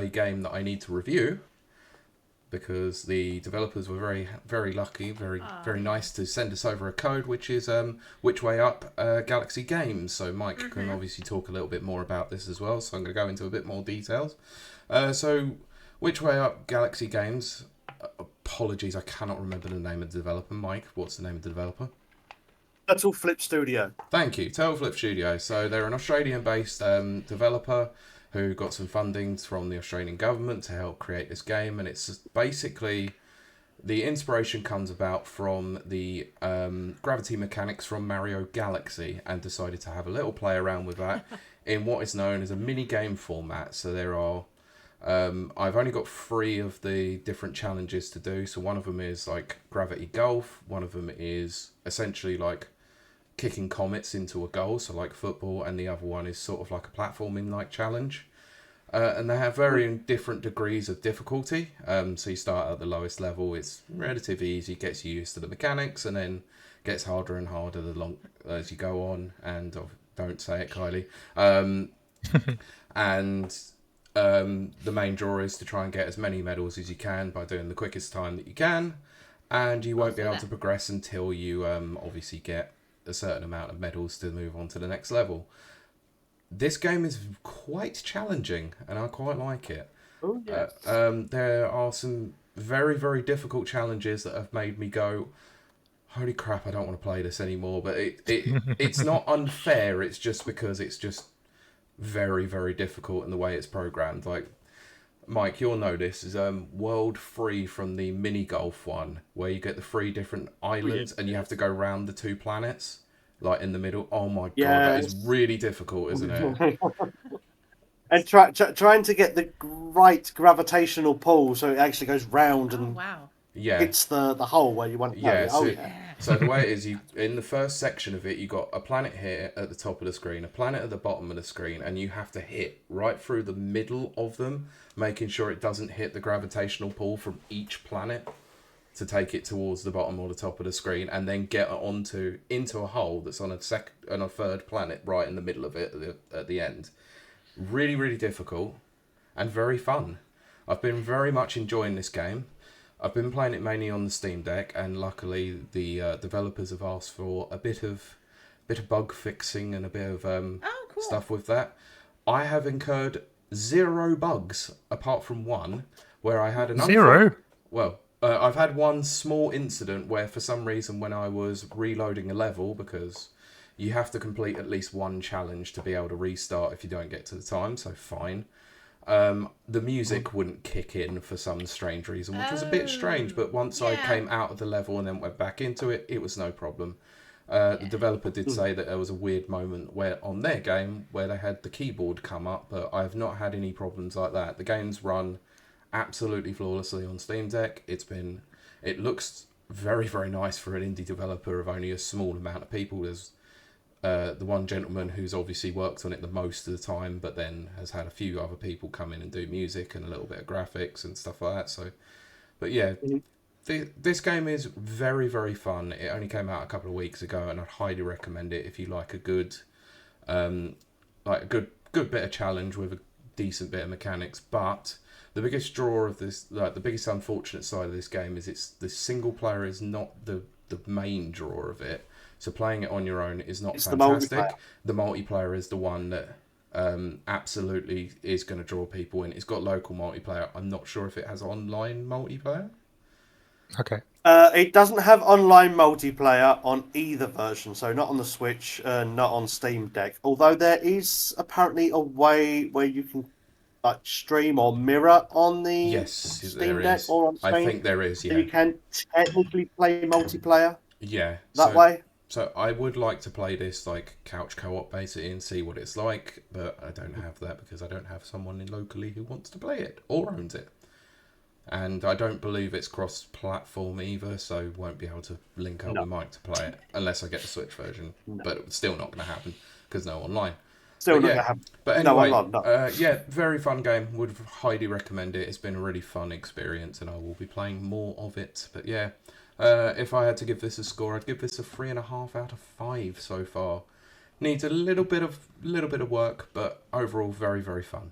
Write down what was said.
a game that I need to review because the developers were very, very lucky, very nice to send us over a code, which is Which Way Up Galaxy Games. So Mike can obviously talk a little bit more about this as well. So I'm going to go into a bit more details. So Which Way Up Galaxy Games. Apologies, I cannot remember the name of the developer. Mike, what's the name of the developer? Turtle Flip Studio. Thank you, Turtle Flip Studio. So they're an Australian-based developer who got some funding from the Australian government to help create this game, and it's basically the inspiration comes about from the gravity mechanics from Mario Galaxy, and decided to have a little play around with that in what is known as a mini game format. So there are I've only got 3 of the different challenges to do. So one of them is like gravity golf, one of them is essentially like kicking comets into a goal, so like football, and the other one is sort of like a platforming like challenge. And they have varying different degrees of difficulty. So you start at the lowest level, it's relatively easy, gets you used to the mechanics, and then gets harder and harder as you go on. And don't say it, Kylie. And the main draw is to try and get as many medals as you can by doing the quickest time that you can. And you won't be able to progress until you obviously get a certain amount of medals to move on to the next level. This game is quite challenging, and I quite like it. Oh, yes. There are some very, very difficult challenges that have made me go, holy crap, I don't want to play this anymore. But it's not unfair, it's just because it's just very, very difficult in the way it's programmed. Like, Mike, you'll know this is World 3 from the mini golf one, where you get the 3 different islands and you have to go round the 2 planets, like in the middle. Oh my god, that is really difficult, isn't it? And trying to get the right gravitational pull so it actually goes round and hits the hole where you want to go. So the way it is, you in the first section of it, you got a planet here at the top of the screen, a planet at the bottom of the screen, and you have to hit right through the middle of them, making sure it doesn't hit the gravitational pull from each planet to take it towards the bottom or the top of the screen, and then get into a hole that's on a third planet right in the middle of it at the end. Really, really difficult and very fun. I've been very much enjoying this game. I've been playing it mainly on the Steam Deck, and luckily the developers have asked for a bit of bug fixing and a bit of cool. stuff with that. I have incurred 0 bugs apart from one where I had an 0. I've had one small incident where for some reason when I was reloading a level, because you have to complete at least one challenge to be able to restart if you don't get to the time, so fine. The music wouldn't kick in for some strange reason, which was a bit strange, but once I came out of the level and then went back into it, it was no problem. The developer did say that there was a weird moment where on their game where they had the keyboard come up, but I've not had any problems like that. The game's run absolutely flawlessly on Steam Deck. It looks very, very nice for an indie developer of only a small amount of people. There's the one gentleman who's obviously worked on it the most of the time, but then has had a few other people come in and do music and a little bit of graphics and stuff like that. So, but yeah, this game is very, very fun. It only came out a couple of weeks ago, and I'd highly recommend it if you like a good bit of challenge with a decent bit of mechanics. But the biggest draw of this, the biggest unfortunate side of this game is the single player is not the main draw of it. So playing it on your own is not fantastic. The multiplayer is the one that absolutely is going to draw people in. It's got local multiplayer. I'm not sure if it has online multiplayer. Okay. It doesn't have online multiplayer on either version, so not on the Switch, not on Steam Deck. Although there is apparently a way where you can stream or mirror on the Steam Deck or on Steam. I think there is, yeah. So you can technically play multiplayer that way. So I would like to play this like couch co-op basically and see what it's like, but I don't have that because I don't have someone locally who wants to play it or owns it. And I don't believe it's cross-platform either, so won't be able to link up with Mike to play it unless I get the Switch version. No. But it's still not going to happen because no online. Still not going to happen. But anyway, no. Very fun game. Would highly recommend it. It's been a really fun experience, and I will be playing more of it. But yeah. If I had to give this a score, I'd give this a 3.5 out of 5 so far. Needs a little bit of work, but overall very, very fun.